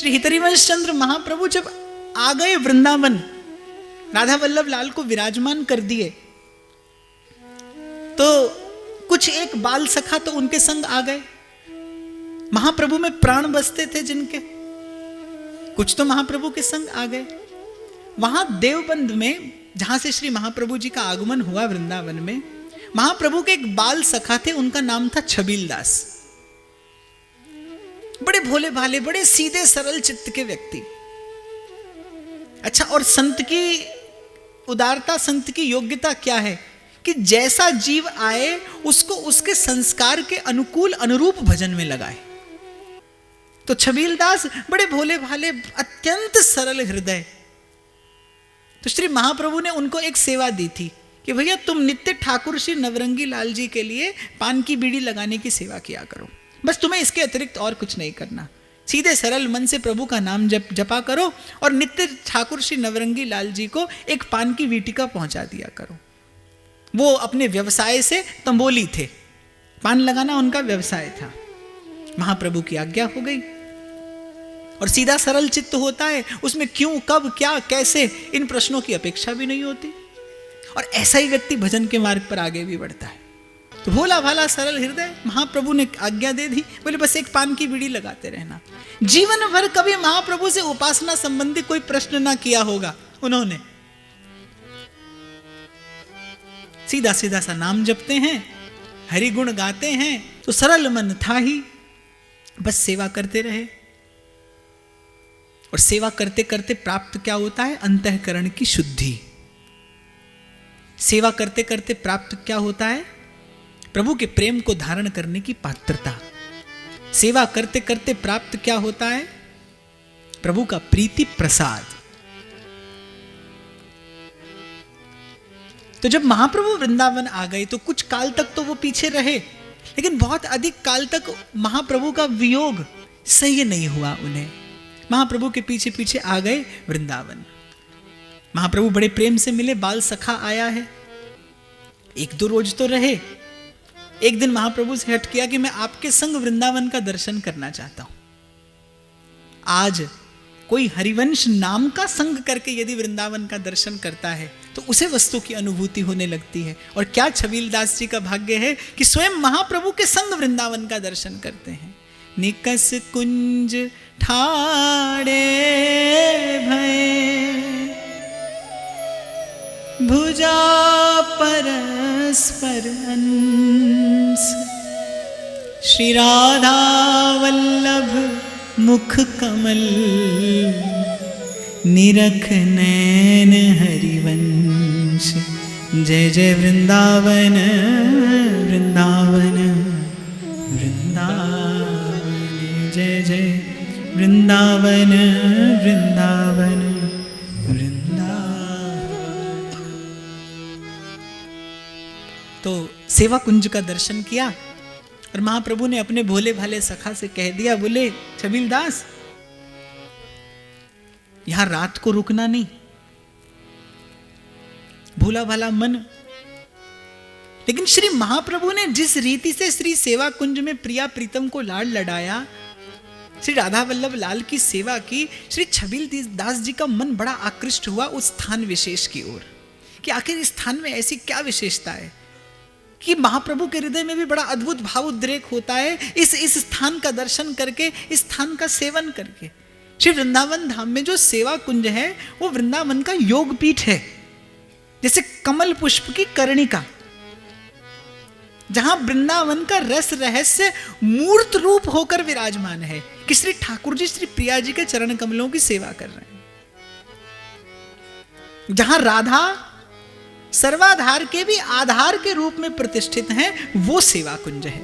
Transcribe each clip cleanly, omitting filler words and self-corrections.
श्री हितरिवंश चंद्र महाप्रभु जब आ गए वृंदावन, राधा वल्लभ लाल को विराजमान कर दिए, तो कुछ एक बाल सखा तो उनके संग आ गए। महाप्रभु में प्राण बसते थे जिनके, कुछ तो महाप्रभु के संग आ गए। वहां देवबंद में, जहां से श्री महाप्रभु जी का आगमन हुआ वृंदावन में, महाप्रभु के एक बाल सखा थे, उनका नाम था छबील दास। बड़े भोले भाले, बड़े सीधे सरल चित्त के व्यक्ति। अच्छा, और संत की उदारता, संत की योग्यता क्या है कि जैसा जीव आए उसको उसके संस्कार के अनुकूल अनुरूप भजन में लगाए। तो छबील दास बड़े भोले भाले, अत्यंत सरल हृदय। तो श्री महाप्रभु ने उनको एक सेवा दी थी कि भैया तुम नित्य ठाकुर श्री नवरंगी लाल जी के लिए पान की बीड़ी लगाने की सेवा किया करो, बस तुम्हें इसके अतिरिक्त और कुछ नहीं करना। सीधे सरल मन से प्रभु का नाम जपा करो और नित्य ठाकुर श्री नवरंगी लाल जी को एक पान की वीटिका पहुंचा दिया करो। वो अपने व्यवसाय से तंबोली थे, पान लगाना उनका व्यवसाय था। महाप्रभु की आज्ञा हो गई। और सीधा सरल चित्त होता है, उसमें क्यों, कब, क्या, कैसे, इन प्रश्नों की अपेक्षा भी नहीं होती। और ऐसा ही व्यक्ति भजन के मार्ग पर आगे भी बढ़ता है। तो भोला भाला सरल हृदय, महाप्रभु ने आज्ञा दे दी, बोले बस एक पान की बीड़ी लगाते रहना। जीवन भर कभी महाप्रभु से उपासना संबंधी कोई प्रश्न ना किया होगा उन्होंने। सीधा सीधा सा नाम जपते हैं, हरि गुण गाते हैं, तो सरल मन था ही, बस सेवा करते रहे। और सेवा करते करते प्राप्त क्या होता है? अंतःकरण की शुद्धि। सेवा करते करते प्राप्त क्या होता है? प्रभु के प्रेम को धारण करने की पात्रता। सेवा करते करते प्राप्त क्या होता है? प्रभु का प्रीति प्रसाद। तो जब महाप्रभु वृंदावन आ गए तो कुछ काल तक तो वो पीछे रहे, लेकिन बहुत अधिक काल तक महाप्रभु का वियोग सही नहीं हुआ उन्हें। महाप्रभु के पीछे पीछे आ गए वृंदावन। महाप्रभु बड़े प्रेम से मिले, बाल सखा आया है, एक दो रोज तो रहे। एक दिन महाप्रभु से हट किया कि मैं आपके संग वृंदावन का दर्शन करना चाहता हूं। आज कोई हरिवंश नाम का संग करके यदि वृंदावन का दर्शन करता है तो उसे वस्तु की अनुभूति होने लगती है। और क्या छबील दास जी का भाग्य है कि स्वयं महाप्रभु के संग वृंदावन का दर्शन करते हैं। निकस कुंज ठाड़े भय भुजा परस्पर अंश, श्री राधा वल्लभ मुख कमल, निरख नैन हरिवंश। जय जय वृंदावन वृंदावन वृंदावन, जय जय वृंदावन वृंदावन वृंदावन। तो सेवा कुंज का दर्शन किया और महाप्रभु ने अपने भोले भाले सखा से कह दिया, बोले छबील दास यहां रात को रुकना नहीं। भोला भाला मन। लेकिन श्री महाप्रभु ने जिस रीति से श्री सेवा कुंज में प्रिया प्रीतम को लाड लडाया, श्री राधा वल्लभ लाल की सेवा की, श्री छबील दास जी का मन बड़ा आकृष्ट हुआ उस स्थान विशेष की ओर कि आखिर इस स्थान में ऐसी क्या विशेषता है कि महाप्रभु के हृदय में भी बड़ा अद्भुत भाव उद्रेक होता है इस स्थान का दर्शन करके, इस स्थान का सेवन करके। श्री वृंदावन धाम में जो सेवा कुंज है वो वृंदावन का योग पीठ है, जैसे कमल पुष्प की कर्णिका, जहां वृंदावन का रस रहस्य मूर्त रूप होकर विराजमान है कि श्री ठाकुर जी श्री प्रिया जी के चरण कमलों की सेवा कर रहे हैं। जहां राधा सर्वाधार के भी आधार के रूप में प्रतिष्ठित हैं, वो सेवा कुंज है।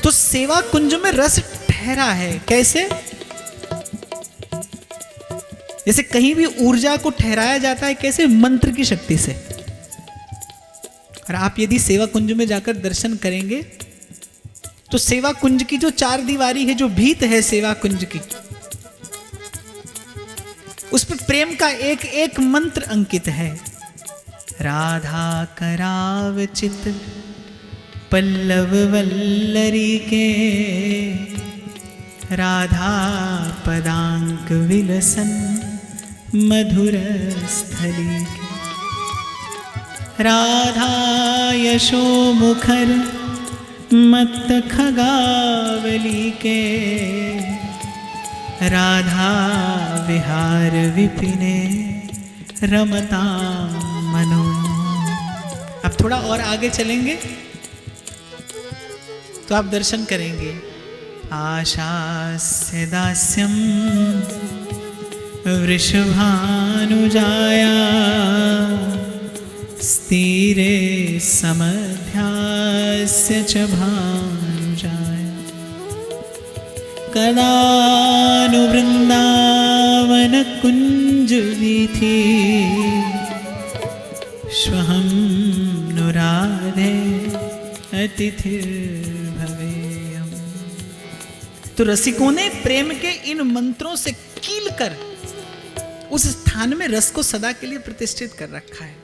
तो सेवा कुंज में रस ठहरा है। कैसे? जैसे कहीं भी ऊर्जा को ठहराया जाता है, कैसे? मंत्र की शक्ति से। और आप यदि सेवा कुंज में जाकर दर्शन करेंगे तो सेवा कुंज की जो चार दीवारी है, जो भीत है सेवा कुंज की, उस पर प्रेम का एक एक मंत्र अंकित है। राधा कराव चित पल्लव वल्लरी के, राधा पदांक विलसन मधुर स्थली के, राधा यशो मुखर मत्त खगावली के, राधा विहार विपिने रमता मनो। अब थोड़ा और आगे चलेंगे तो आप दर्शन करेंगे। आशास्य दास्यम वृषभानुजाया स्थिरे समध्यास्य च भानुजाया, कदा नु वृंदावन कुंज वीथि श्वहं नु राधे अतिथिर्भवेयम्। तो रसिकों ने प्रेम के इन मंत्रों से कील कर उस स्थान में रस को सदा के लिए प्रतिष्ठित कर रखा है।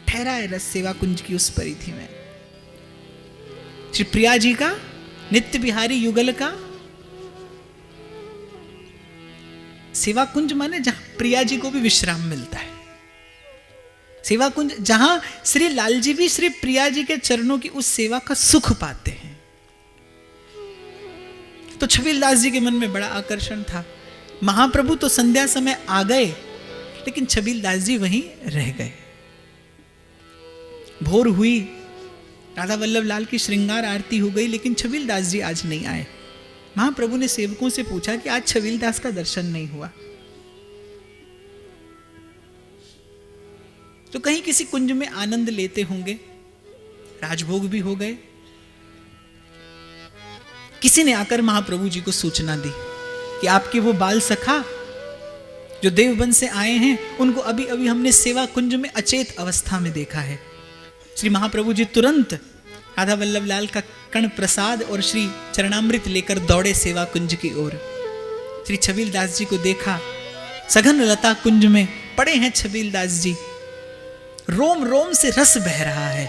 ठहरा है रस सेवा कुंज की उस परिधि में। श्री प्रिया जी का नित्य बिहारी युगल का सेवा कुंज माने जहां प्रिया जी को भी विश्राम मिलता है। सेवा कुंज जहां श्री लाल जी भी श्री प्रिया जी के चरणों की उस सेवा का सुख पाते हैं। तो छबीलदास जी के मन में बड़ा आकर्षण था। महाप्रभु तो संध्या समय आ गए, लेकिन छबीलदास जी वहीं रह गए। भोर हुई, राधा वल्लभ लाल की श्रृंगार आरती हो गई, लेकिन छबीलदास जी आज नहीं आए। महाप्रभु ने सेवकों से पूछा कि आज छबीलदास का दर्शन नहीं हुआ। तो कहीं किसी कुंज में आनंद लेते होंगे, राजभोग भी हो गए। किसी ने आकर महाप्रभु जी को सूचना दी कि आपके वो बाल सखा जो देवबन से आए हैं, उनको अभी अभी हमने सेवा कुंज में अचेत अवस्था में देखा है। श्री महाप्रभु जी तुरंत राधा वल्लभ लाल का कर्ण प्रसाद और श्री चरणामृत लेकर दौड़े सेवा कुंज की ओर। श्री छबीलदास जी को देखा, सघन लता कुंज में पड़े हैं छबीलदास जी। रोम रोम से रस बह रहा है,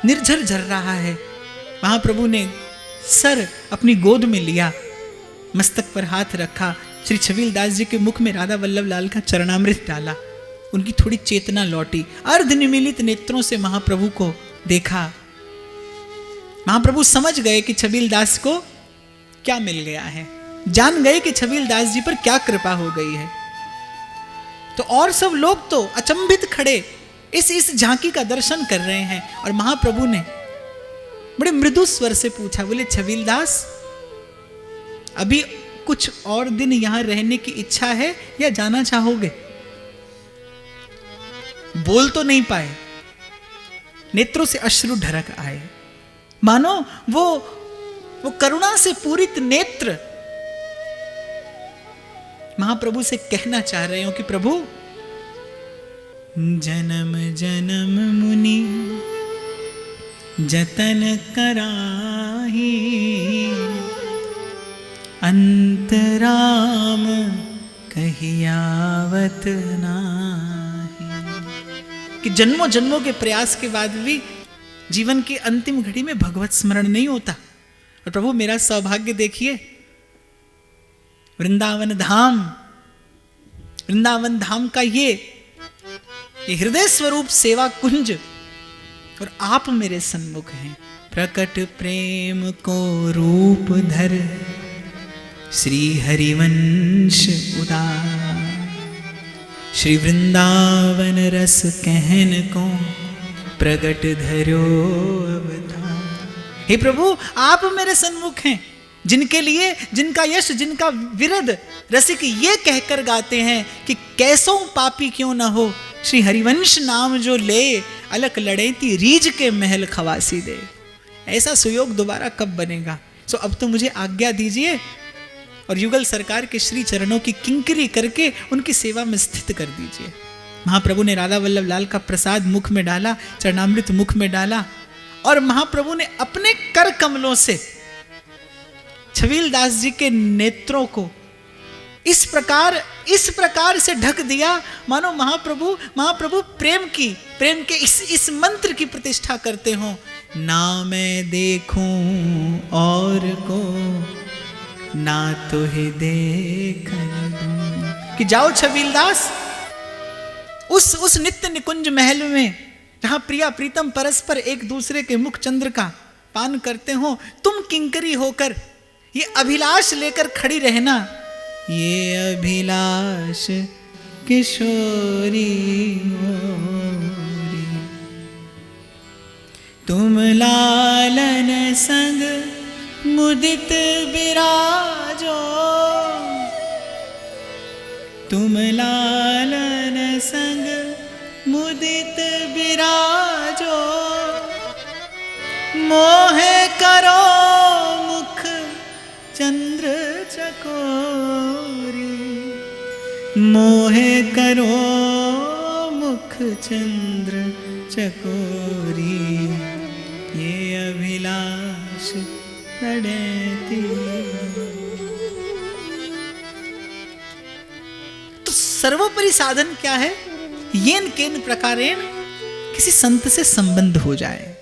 निर्झर झर रहा है। महाप्रभु ने सर अपनी गोद में लिया, मस्तक पर हाथ रखा, श्री छबीलदास जी के मुख में राधा वल्लभ लाल का चरणामृत डाला। उनकी थोड़ी चेतना लौटी, अर्ध निमीलित नेत्रों से महाप्रभु को देखा। महाप्रभु समझ गए कि छबीलदास को क्या मिल गया है, जान गए कि छबीलदास जी पर क्या कृपा हो गई है। तो और सब लोग तो अचंभित खड़े इस झांकी का दर्शन कर रहे हैं। और महाप्रभु ने बड़े मृदु स्वर से पूछा, बोले छबीलदास अभी कुछ और दिन यहां रहने की इच्छा है या जाना चाहोगे? बोल तो नहीं पाए, नेत्रों से अश्रु ढरक आए, मानो वो करुणा से पूरित नेत्र महाप्रभु से कहना चाह रहे हो कि प्रभु जन्म जन्म मुनि जतन कराही, अंतराम कहियावत नाही। कि जन्मों जन्मों के प्रयास के बाद भी जीवन की अंतिम घड़ी में भगवत स्मरण नहीं होता। और प्रभु मेरा सौभाग्य देखिए, वृंदावन धाम का ये हृदय स्वरूप सेवा कुंज, और आप मेरे सन्मुख हैं। प्रकट प्रेम को रूप धर श्री हरिवंश उदार, श्री वृंदावन रस कहन को प्रगट धरो अवतार। हे प्रभु आप मेरे सन्मुख हैं, जिनके लिए जिनका यश जिनका विरद रसिक ये कहकर गाते हैं कि कैसों पापी क्यों न हो, श्री हरिवंश नाम जो ले अलक लड़ेती रीझ के महल खवासी दे। ऐसा सुयोग दोबारा कब बनेगा? सो अब तो मुझे आज्ञा दीजिए और युगल सरकार के श्री चरणों की किंकरी करके उनकी सेवा में स्थित कर दीजिए। महाप्रभु ने राधा वल्लभ लाल का प्रसाद मुख में डाला, चरणामृत मुख में डाला, और महाप्रभु ने अपने कर कमलों से छबीलदास जी के नेत्रों को इस प्रकार से ढक दिया, मानो महाप्रभु प्रेम के इस मंत्र की प्रतिष्ठा करते हो। ना मैं देखूं और को ना तुहे देखन दूं। कि जाओ छबीलदास उस नित्य निकुंज महल में जहां प्रिया प्रीतम परस्पर एक दूसरे के मुख चंद्र का पान करते हो, तुम किंकरी होकर ये अभिलाष लेकर खड़ी रहना। ये अभिलाष किशोरी मोरी, तुम लालन संग मुदित विराजो, तुम लालन संग मुदित विराजो। मोहे करो मुख चंद्र चकोरी, मोहे करो मुख चंद्र चकोरी। ये अभिलाष लड़ती। तो सर्वोपरि साधन क्या है? येन केन प्रकारेण किसी संत से संबंध हो जाए।